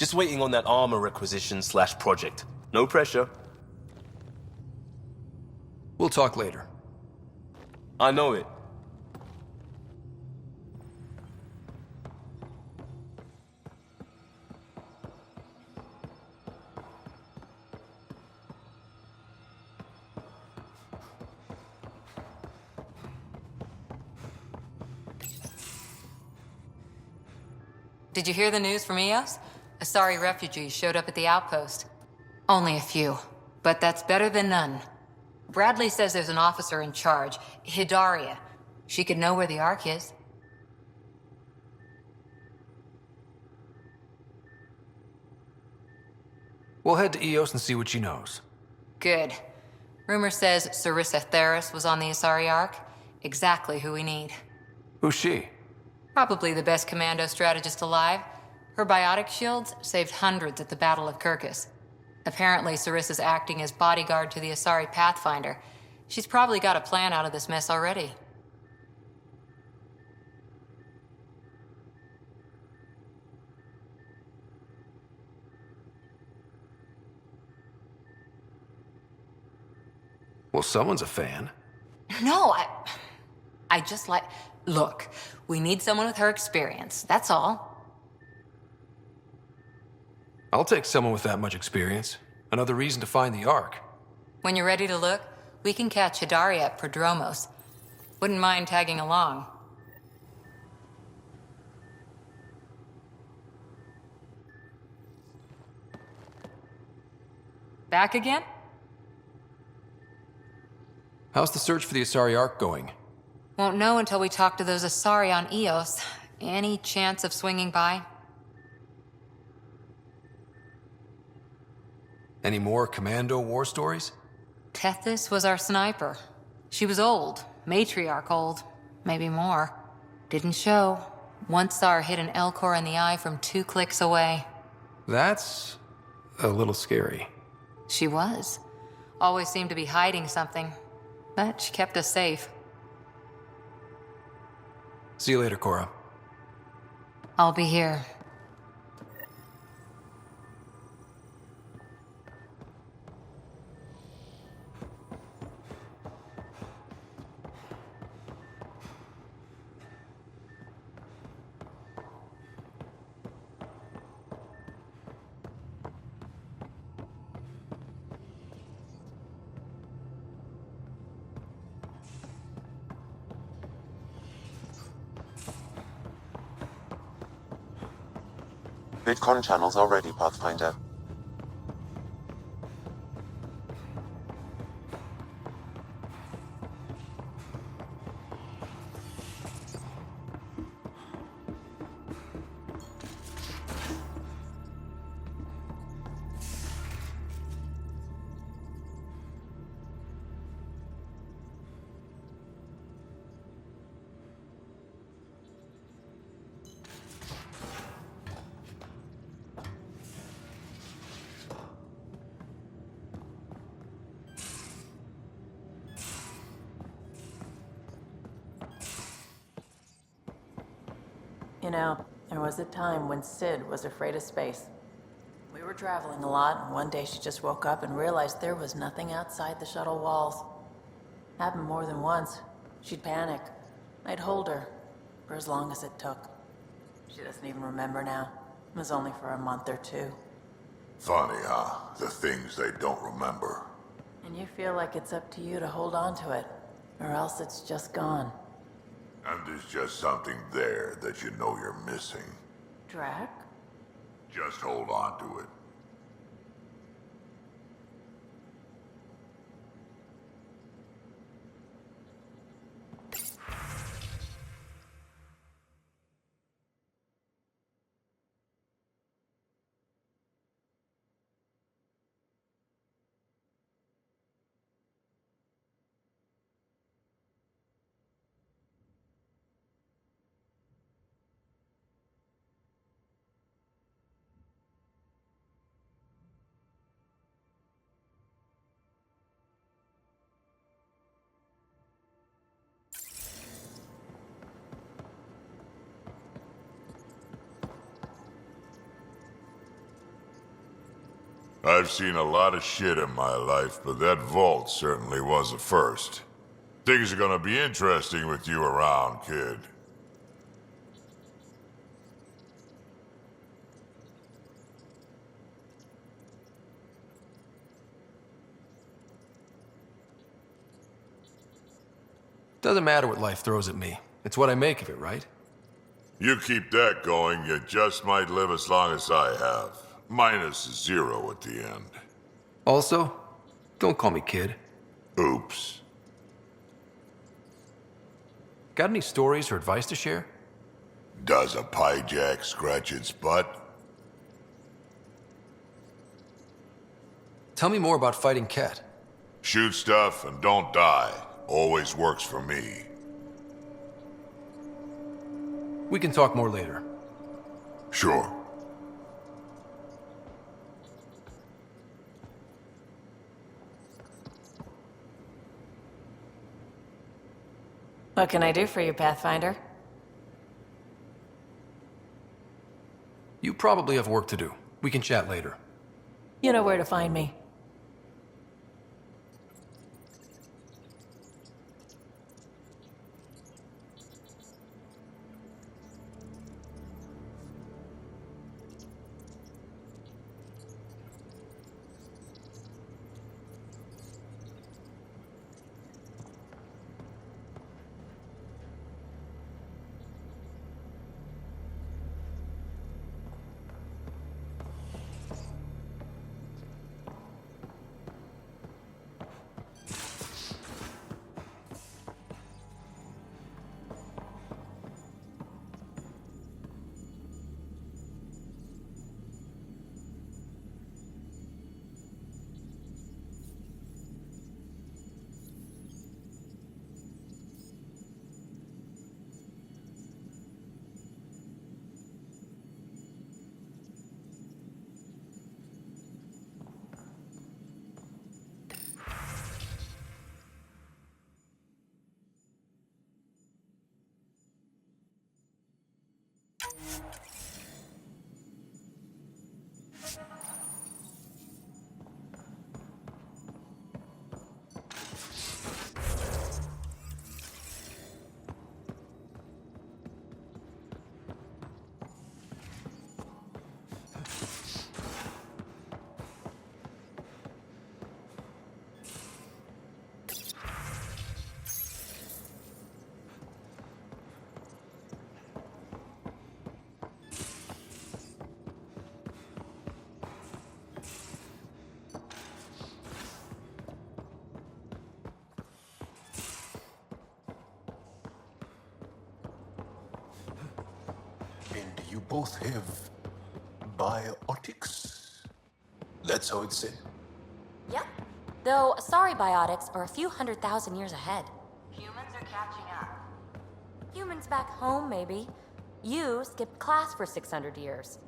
Just waiting on that armor requisition / project. No pressure. We'll talk later. I know it. Did you hear the news from Eos? Asari refugees showed up at the outpost. Only a few, but that's better than none. Bradley says there's an officer in charge, Hidaria. She could know where the Ark is. We'll head to Eos and see what she knows. Good. Rumor says Sarissa Theris was on the Asari Ark. Exactly who we need. Who's she? Probably the best commando strategist alive. Her biotic shields saved hundreds at the Battle of Kirkus. Apparently, Sarissa's acting as bodyguard to the Asari Pathfinder. She's probably got a plan out of this mess already. Well, someone's a fan. No, I just like... Look, we need someone with her experience, that's all. I'll take someone with that much experience. Another reason to find the Ark. When you're ready to look, we can catch Hidaria at Prodromos. Wouldn't mind tagging along. Back again? How's the search for the Asari Ark going? Won't know until we talk to those Asari on Eos. Any chance of swinging by? Any more commando war stories? Tethys was our sniper. She was old, matriarch old, maybe more. Didn't show. Once saw her hit an Elcor in the eye from 2 clicks away. That's a little scary. She was. Always seemed to be hiding something. But she kept us safe. See you later, Cora. I'll be here. VidCon channels are ready, Pathfinder. You know, there was a time when Sid was afraid of space. We were traveling a lot, and one day she just woke up and realized there was nothing outside the shuttle walls. Happened more than once. She'd panic. I'd hold her, for as long as it took. She doesn't even remember now. It was only for a month or 2. Funny, huh? The things they don't remember. And you feel like it's up to you to hold on to it, or else it's just gone. And there's just something there that you know you're missing. Drac? Just hold on to it. I've seen a lot of shit in my life, but that vault certainly was a first. Things are gonna be interesting with you around, kid. Doesn't matter what life throws at me. It's what I make of it, right? You keep that going, you just might live as long as I have. Minus 0 at the end. Also, don't call me kid. Oops. Got any stories or advice to share? Does a pie jack scratch its butt? Tell me more about fighting Ket. Shoot stuff and don't die. Always works for me. We can talk more later. Sure. What can I do for you, Pathfinder? You probably have work to do. We can chat later. You know where to find me. And you both have biotics? That's how it's said. Yep. Though, sorry biotics are a few 100,000 years ahead. Humans are catching up. Humans back home, maybe. You skipped class for 600 years.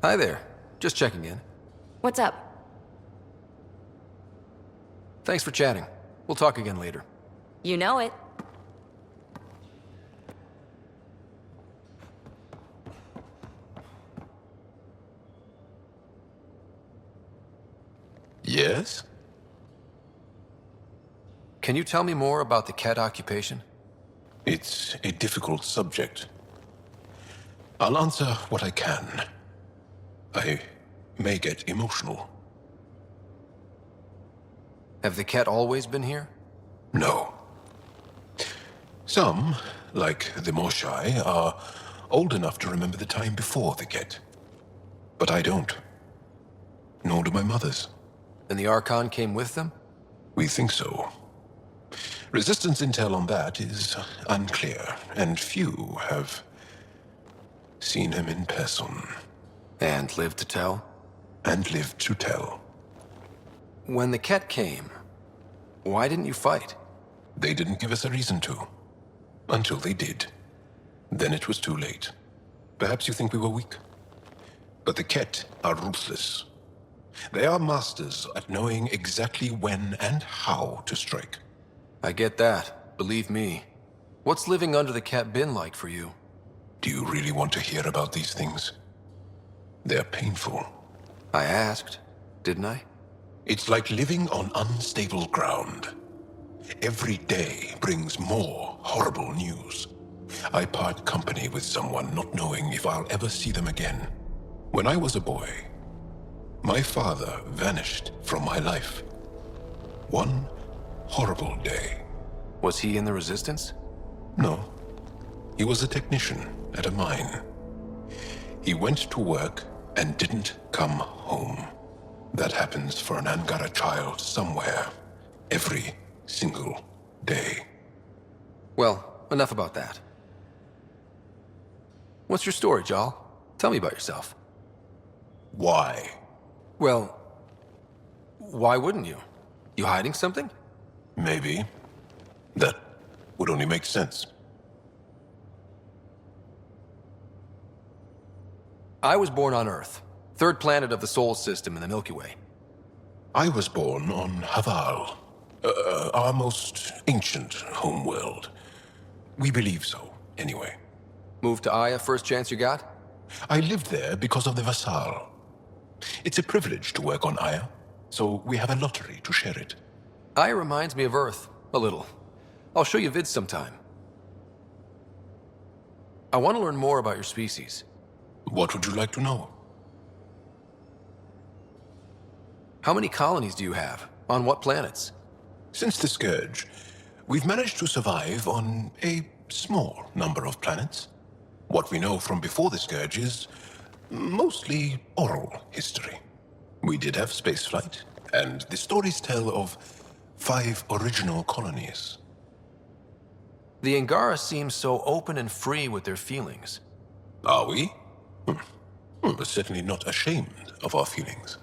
Hi there. Just checking in. What's up? Thanks for chatting. We'll talk again later. You know it. Yes? Can you tell me more about the Ket occupation? It's a difficult subject. I'll answer what I can. I may get emotional. Have the Ket always been here? No. Some, like the Moshai, are old enough to remember the time before the Ket. But I don't. nor do my mothers. And the Archon came with them? We think so. Resistance intel on that is unclear, and few have seen him in person. And lived to tell? And lived to tell. When the Ket came, why didn't you fight? They didn't give us a reason to. Until they did. Then it was too late. Perhaps you think we were weak. But the Ket are ruthless. They are masters at knowing exactly when and how to strike. I get that. Believe me. What's living under the Ket been like for you? Do you really want to hear about these things? They're painful. I asked, didn't I? It's like living on unstable ground. Every day brings more horrible news. I part company with someone not knowing if I'll ever see them again. When I was a boy, my father vanished from my life. One horrible day. Was he in the Resistance? No. He was a technician at a mine. He went to work and didn't come home. That happens for an Angara child somewhere, every single day. Well, enough about that. What's your story, Jal? Tell me about yourself. Why? Well, why wouldn't you? You hiding something? Maybe. That would only make sense. I was born on Earth, third planet of the Sol system in the Milky Way. I was born on Haval, our most ancient homeworld. We believe so, anyway. Moved to Aya first chance you got? I lived there because of the Vassal. It's a privilege to work on Aya, so we have a lottery to share it. Aya reminds me of Earth, a little. I'll show you vids sometime. I want to learn more about your species. What would you like to know? How many colonies do you have? On what planets? Since the Scourge, we've managed to survive on a small number of planets. What we know from before the Scourge is mostly oral history. We did have spaceflight, and the stories tell of 5 original colonies. The Angara seem so open and free with their feelings. Are we? We're certainly not ashamed of our feelings.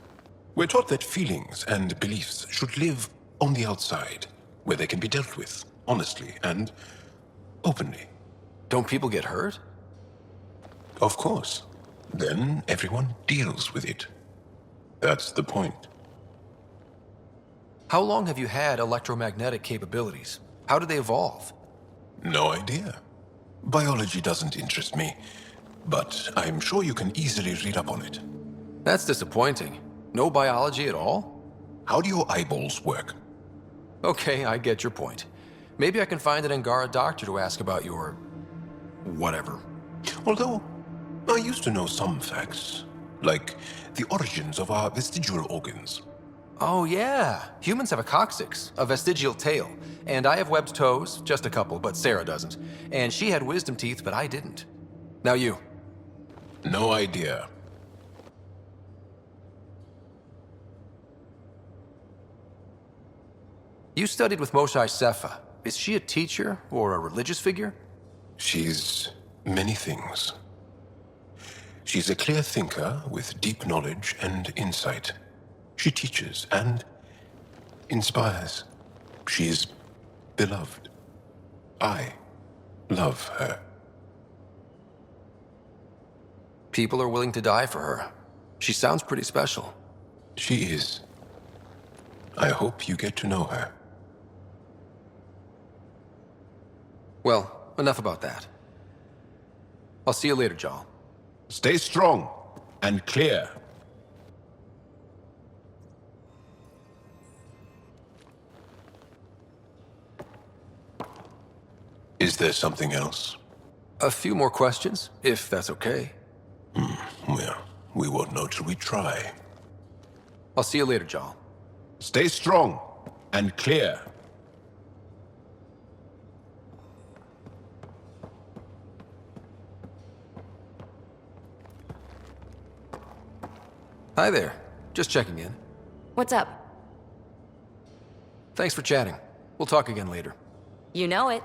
We're taught that feelings and beliefs should live on the outside, where they can be dealt with, honestly and openly. Don't people get hurt? Of course. Then everyone deals with it. That's the point. How long have you had electromagnetic capabilities? How did they evolve? No idea. Biology doesn't interest me, but I'm sure you can easily read up on it. That's disappointing. No biology at all? How do your eyeballs work? Okay, I get your point. Maybe I can find an Angara doctor to ask about your... whatever. Although, I used to know some facts, like the origins of our vestigial organs. Oh yeah, humans have a coccyx, a vestigial tail, and I have webbed toes, just a couple, but Sarah doesn't. And she had wisdom teeth, but I didn't. Now you. No idea. You studied with Moshae Sepha. Is she a teacher or a religious figure? She's many things. She's a clear thinker with deep knowledge and insight. She teaches and inspires. She's beloved. I love her. People are willing to die for her. She sounds pretty special. She is. I hope you get to know her. Well, enough about that. I'll see you later, Jal. Stay strong and clear. Is there something else? A few more questions, if that's okay. Well, we won't know till we try. I'll see you later, Jal. Stay strong and clear. Hi there. Just checking in. What's up? Thanks for chatting. We'll talk again later. You know it.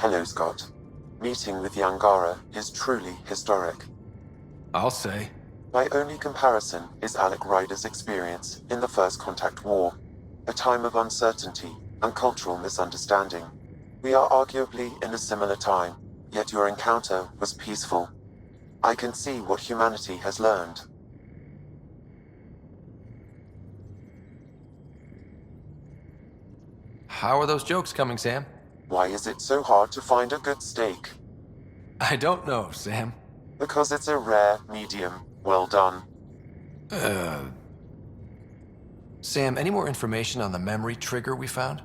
Hello, Scott. Meeting with Yangara is truly historic. I'll say. My only comparison is Alec Ryder's experience in the First Contact War, a time of uncertainty and cultural misunderstanding. We are arguably in a similar time, yet your encounter was peaceful. I can see what humanity has learned. How are those jokes coming, Sam? Why is it so hard to find a good steak? I don't know, Sam. Because it's a rare medium. Well done. Sam, any more information on the memory trigger we found?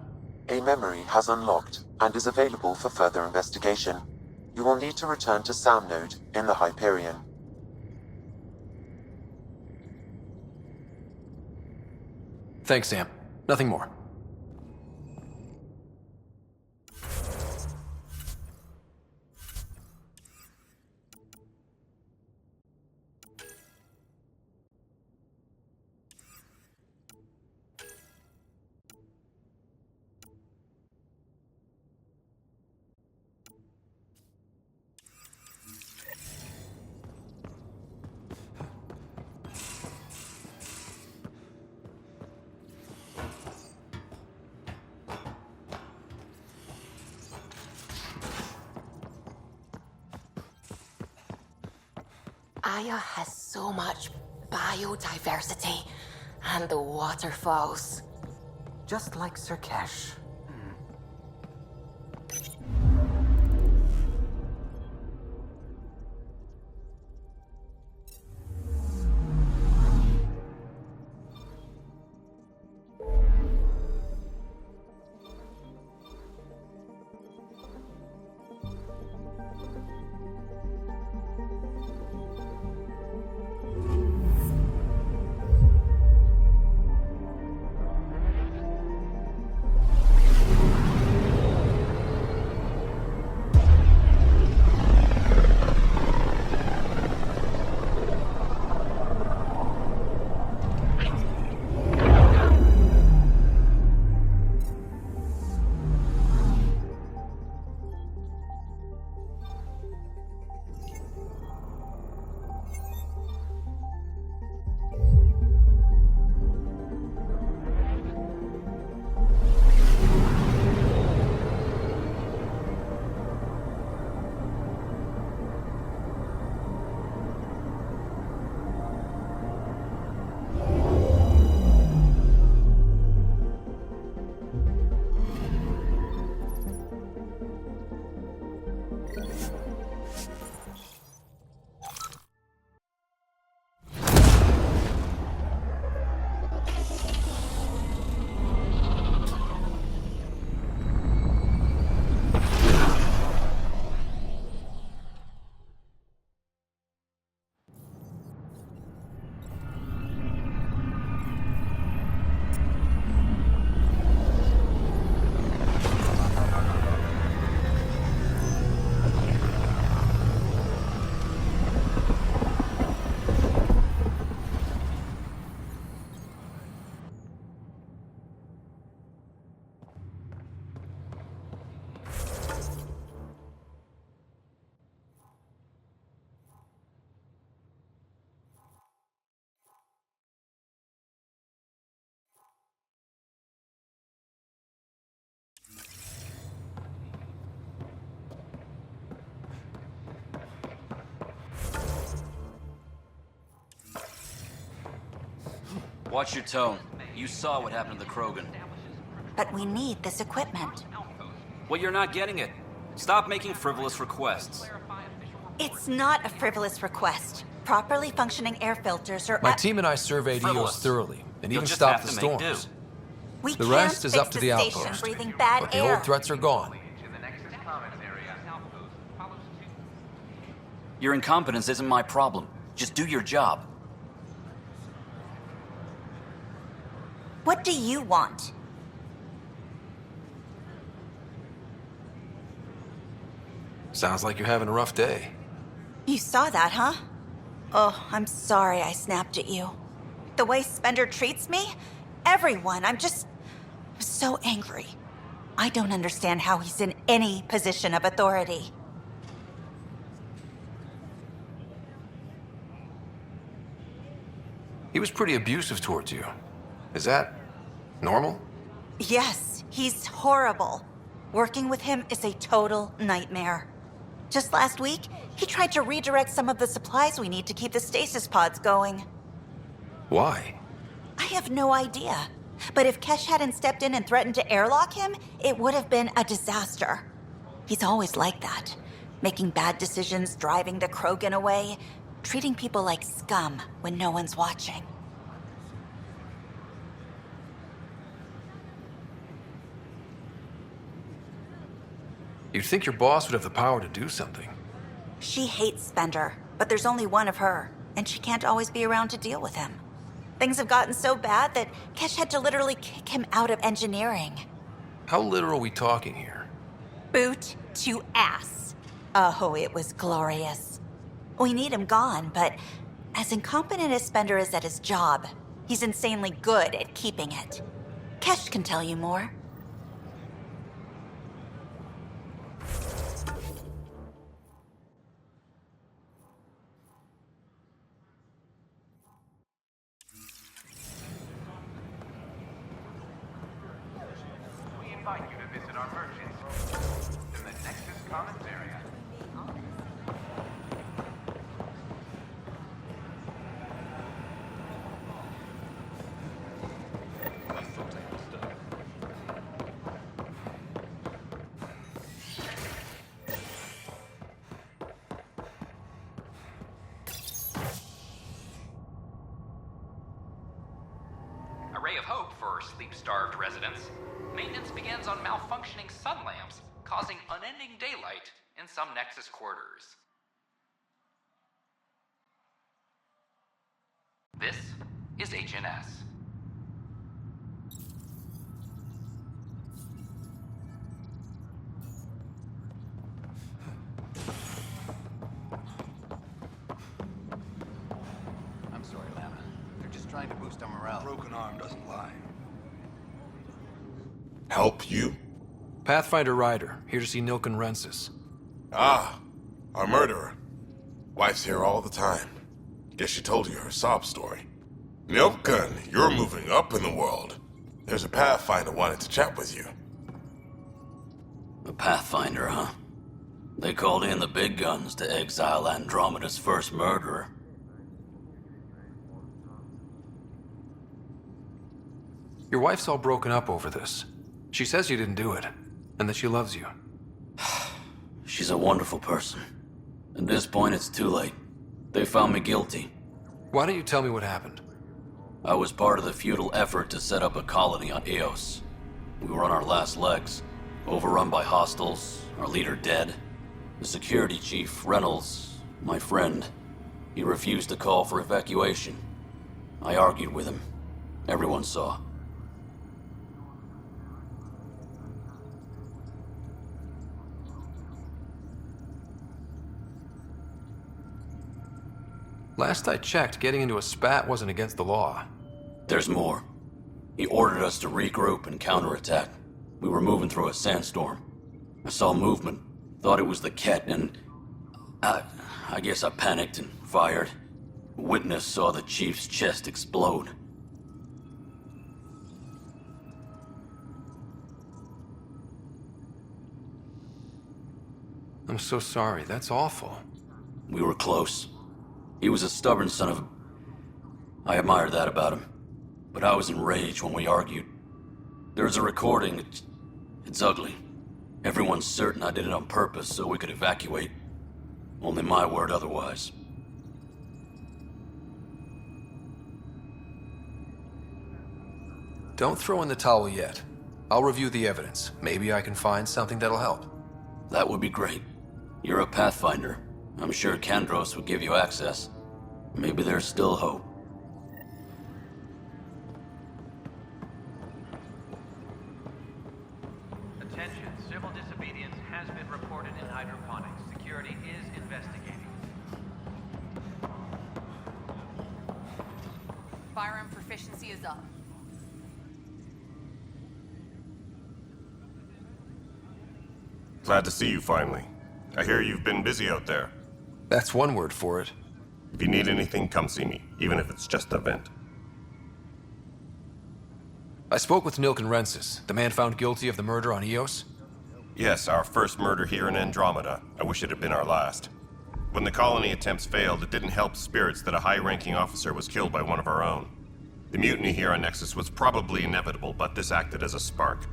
A memory has unlocked and is available for further investigation. You will need to return to Sam Node in the Hyperion. Thanks, Sam. Nothing more. Aya has so much biodiversity and the waterfalls. Just like Sirkesh. Watch your tone. You saw what happened to the Krogan. But we need this equipment. Well, you're not getting it. Stop making frivolous requests. It's not a frivolous request. Properly functioning air filters are... My team and I surveyed Frivolous. EOS thoroughly, and You'll even just stopped have the to make storms. do. We The can't rest is fix up to the the station outpost. breathing bad But the air. old threats are gone. Your incompetence isn't my problem. Just do your job. What do you want? Sounds like you're having a rough day. You saw that, huh? Oh, I'm sorry I snapped at you. The way Spender treats me? Everyone, I'm so angry. I don't understand how he's in any position of authority. He was pretty abusive towards you. Is that normal? Yes, he's horrible. Working with him is a total nightmare. Just last week, he tried to redirect some of the supplies we need to keep the stasis pods going. Why? I have no idea. But if Kesh hadn't stepped in and threatened to airlock him, it would have been a disaster. He's always like that. Making bad decisions, driving the Krogan away, treating people like scum when no one's watching. You'd think your boss would have the power to do something. She hates Spender, but there's only one of her, and she can't always be around to deal with him. Things have gotten so bad that Kesh had to literally kick him out of engineering. How literal are we talking here? Boot to ass. Oh, it was glorious. We need him gone, but as incompetent as Spender is at his job, he's insanely good at keeping it. Kesh can tell you more. A ray of hope for sleep-starved residents. Maintenance begins on malfunctioning sun lamps, causing unending daylight in some Nexus quarters. This is HNS. I'm sorry, Lana. They're just trying to boost our morale. Broken arm doesn't lie. Help you? Pathfinder Ryder, here to see Nilken Rensis. Ah, our murderer. Wife's here all the time. Guess she told you her sob story. Nilken, you're moving up in the world. There's a Pathfinder wanted to chat with you. A Pathfinder, huh? They called in the big guns to exile Andromeda's first murderer. Your wife's all broken up over this. She says you didn't do it, and that she loves you. She's a wonderful person. At this point, it's too late. They found me guilty. Why don't you tell me what happened? I was part of the futile effort to set up a colony on Eos. We were on our last legs, overrun by hostiles, our leader dead. The security chief, Reynolds, my friend, he refused to call for evacuation. I argued with him. Everyone saw. Last I checked, getting into a spat wasn't against the law. There's more. He ordered us to regroup and counterattack. We were moving through a sandstorm. I saw movement, thought it was the Ket, and I guess I panicked and fired. A witness saw the chief's chest explode. I'm so sorry, that's awful. We were close. He was a stubborn son of a... I admired that about him. but I was enraged when we argued. There's a recording. It's ugly. Everyone's certain I did it on purpose so we could evacuate. Only my word otherwise. Don't throw in the towel yet. I'll review the evidence. Maybe I can find something that'll help. That would be great. You're a Pathfinder. I'm sure Kandros would give you access. Maybe there's still hope. Attention, civil disobedience has been reported in hydroponics. Security is investigating. Firearm proficiency is up. Glad to see you finally. I hear you've been busy out there. That's one word for it. If you need anything, come see me, even if it's just a vent. I spoke with Nilken Rensis, the man found guilty of the murder on Eos. Yes, our first murder here in Andromeda. I wish it had been our last. When the colony attempts failed, it didn't help spirits that a high-ranking officer was killed by one of our own. The mutiny here on Nexus was probably inevitable, but this acted as a spark.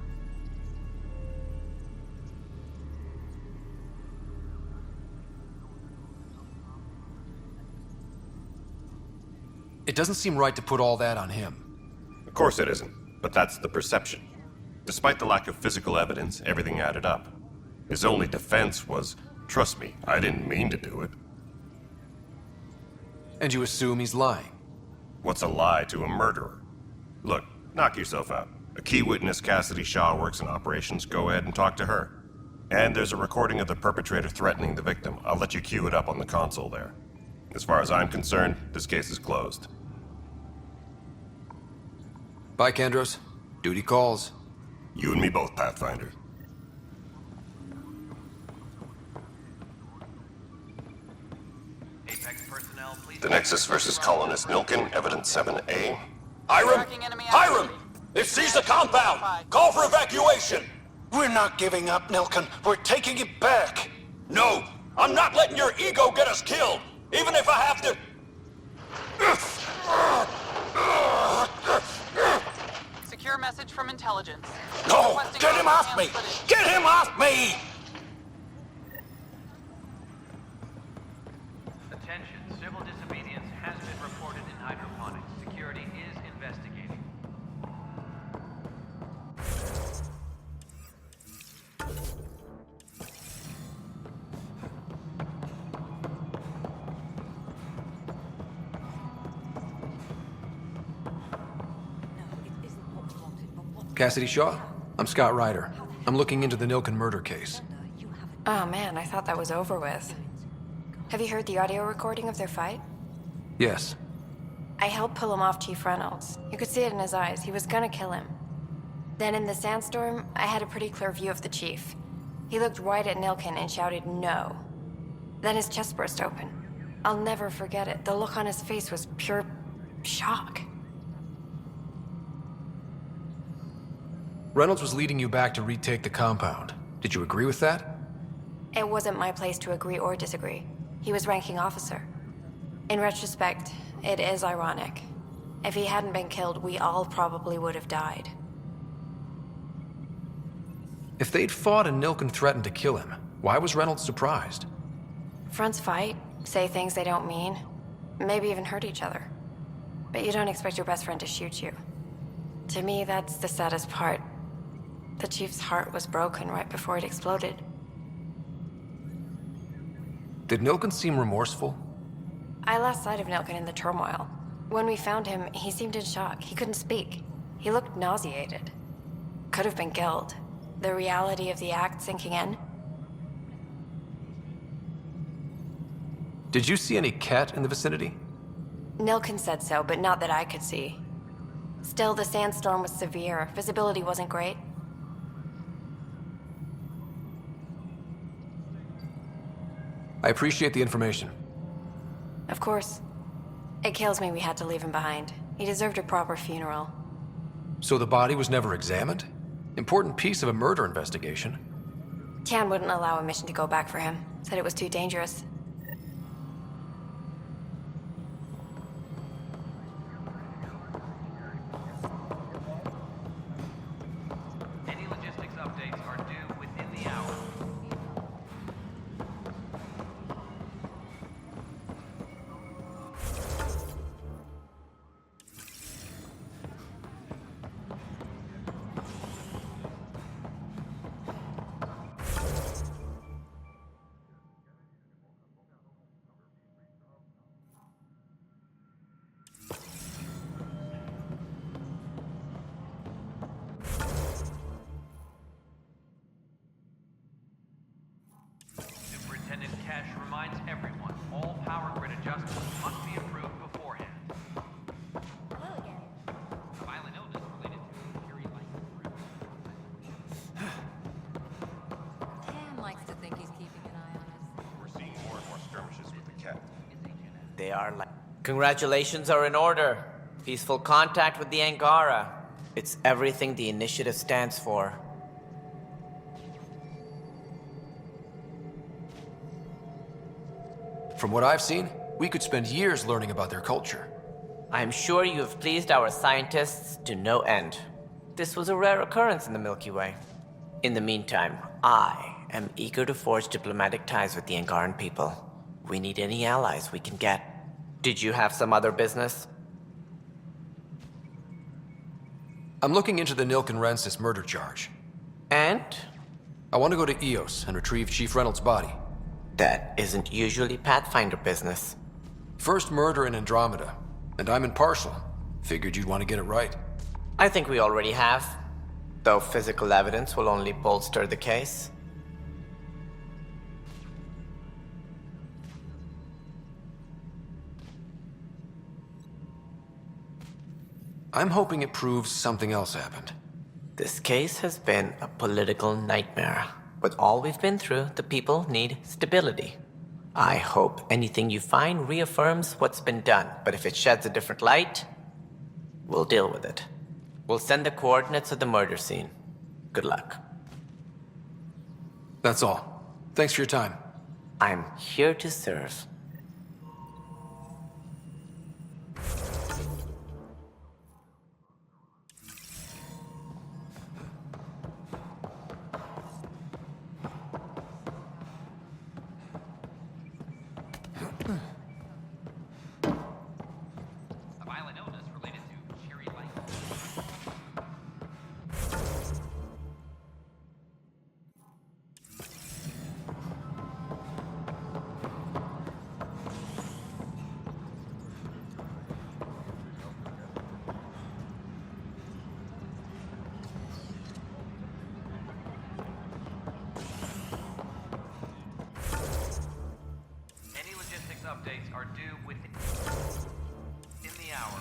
It doesn't seem right to put all that on him. Of course it isn't, but that's the perception. Despite the lack of physical evidence, everything added up. His only defense was, trust me, I didn't mean to do it. And you assume he's lying? What's a lie to a murderer? Look, knock yourself out. A key witness, Cassidy Shaw, works in operations. Go ahead and talk to her. And there's a recording of the perpetrator threatening the victim. I'll let you cue it up on the console there. As far as I'm concerned, this case is closed. Bye, Kandros. Duty calls. You and me both, Pathfinder. Apex personnel, please. The Nexus versus Colonist Nilken, Evidence 7A. Hiram! Hiram! They've seized the compound! Call for evacuation! We're not giving up, Nilken. We're taking it back. No! I'm not letting your ego get us killed! Even if I have to... Secure message from intelligence. No! Get him off me! Get him off me! Attention, civil disobedience has been reported in hydroponics. Security is investigating. Cassidy Shaw? I'm Scott Ryder. I'm looking into the Nilken murder case. Oh man, I thought that was over with. Have you heard the audio recording of their fight? Yes. I helped pull him off Chief Reynolds. You could see it in his eyes. He was gonna kill him. Then in the sandstorm, I had a pretty clear view of the chief. He looked right at Nilken and shouted no. Then his chest burst open. I'll never forget it. The look on his face was pure shock. Reynolds was leading you back to retake the compound. Did you agree with that? It wasn't my place to agree or disagree. He was ranking officer. In retrospect, it is ironic. If he hadn't been killed, we all probably would have died. If they'd fought and Nilken threatened to kill him, why was Reynolds surprised? Fronts fight, say things they don't mean, maybe even hurt each other. But you don't expect your best friend to shoot you. To me, that's the saddest part. The chief's heart was broken right before it exploded. Did Nilken seem remorseful? I lost sight of Nilken in the turmoil. When we found him, he seemed in shock. He couldn't speak. He looked nauseated. Could have been guilt. The reality of the act sinking in. Did you see any cat in the vicinity? Nilken said so, but not that I could see. Still, the sandstorm was severe. Visibility wasn't great. I appreciate the information. Of course. It kills me we had to leave him behind. He deserved a proper funeral. So the body was never examined? Important piece of a murder investigation. Tian wouldn't allow a mission to go back for him. Said it was too dangerous. they are like... Congratulations are in order. Peaceful contact with the Angara. It's everything the initiative stands for. From what I've seen, we could spend years learning about their culture. I'm sure you have pleased our scientists to no end. This was a rare occurrence in the Milky Way. In the meantime, I am eager to forge diplomatic ties with the Angaran people. We need any allies we can get. Did you have some other business? I'm looking into the Nilken Rensis murder charge. And? I want to go to Eos and retrieve Chief Reynolds' body. That isn't usually Pathfinder business. First murder in Andromeda, and I'm impartial. Figured you'd want to get it right. I think we already have, though physical evidence will only bolster the case. I'm hoping it proves something else happened. This case has been a political nightmare. With all we've been through, the people need stability. I hope anything you find reaffirms what's been done, but if it sheds a different light, we'll deal with it. We'll send the coordinates of the murder scene. Good luck. That's all. Thanks for your time. I'm here to serve. Updates are due within the hour.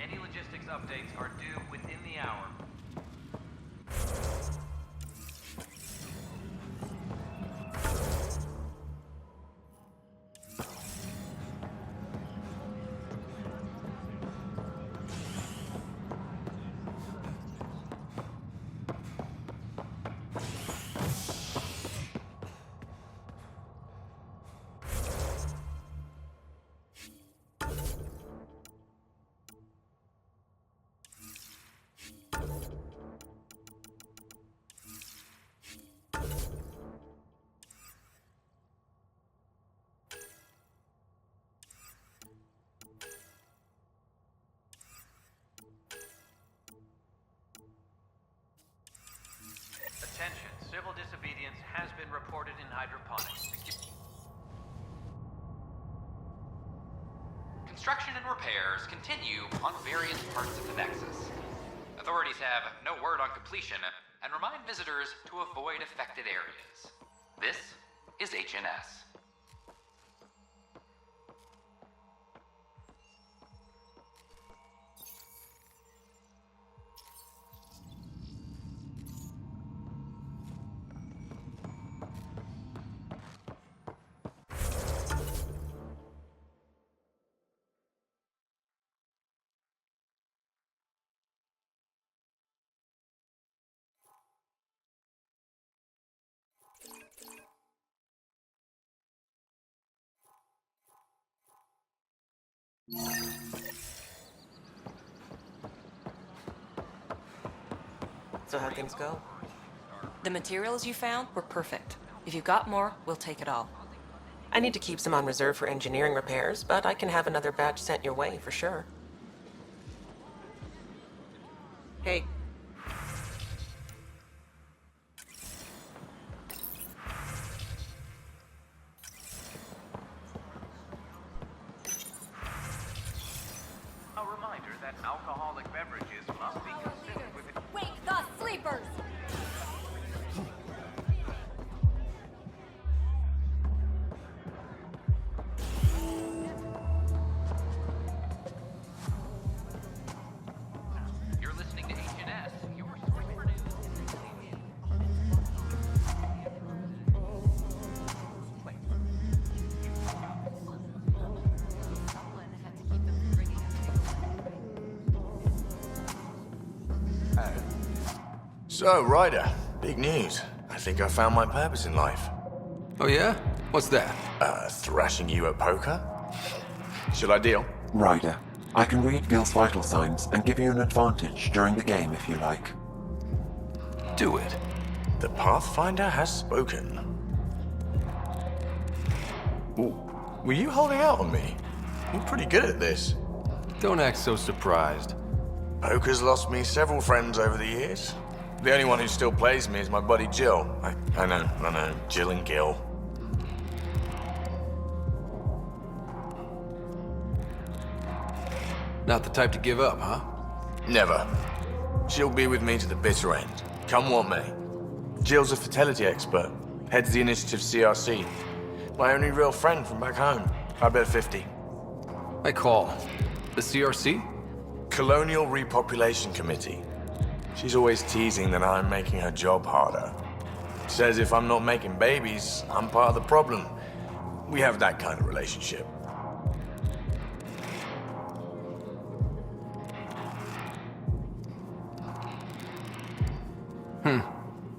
Any logistics updates are due within the hour. Attention, civil disobedience has been reported in hydroponics. Construction and repairs continue on various parts of the Nexus. Authorities have no word on completion and remind visitors to avoid affected areas. This is HNS. So how'd things go? The materials you found were perfect. If you've got more, we'll take it all. I need to keep some on reserve for engineering repairs, but I can have another batch sent your way for sure. Hey. A reminder that alcoholic beverages must be consumed with... Wake the sleeper! So, Ryder, big news. I think I found my purpose in life. Oh yeah? What's that? Thrashing you at poker? Should I deal? Ryder, I can read Gil's vital signs and give you an advantage during the game if you like. Do it. The Pathfinder has spoken. Ooh, were you holding out on me? You're pretty good at this. Don't act so surprised. Poker's lost me several friends over the years. The only one who still plays me is my buddy Jill. I know, Jill and Gil. Not the type to give up, huh? Never. She'll be with me to the bitter end, come what may. Jill's a fertility expert, heads the initiative CRC. My only real friend from back home. I bet 50. I call. The CRC? Colonial Repopulation Committee. She's always teasing that I'm making her job harder. Says if I'm not making babies, I'm part of the problem. We have that kind of relationship.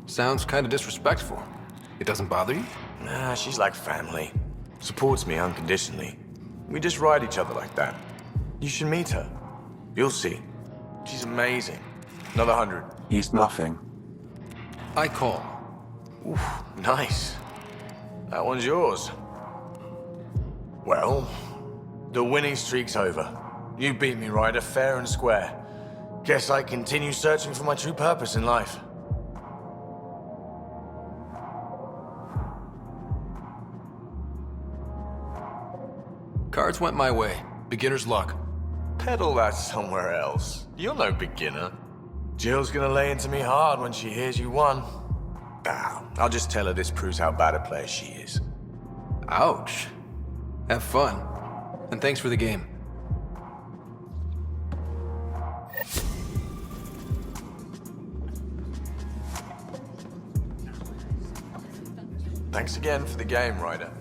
Sounds kind of disrespectful. It doesn't bother you? Nah, she's like family. Supports me unconditionally. We just ride each other like that. You should meet her. You'll see. She's amazing. Another 100. He's bluffing. I call. Oof, nice. That one's yours. Well, the winning streak's over. You beat me, Ryder, fair and square. Guess I continue searching for my true purpose in life. Cards went my way. Beginner's luck. Peddle that somewhere else. You're no beginner. Jill's gonna lay into me hard when she hears you won. I'll just tell her this proves how bad a player she is. Ouch. Have fun. And thanks for the game. Thanks again for the game, Ryder.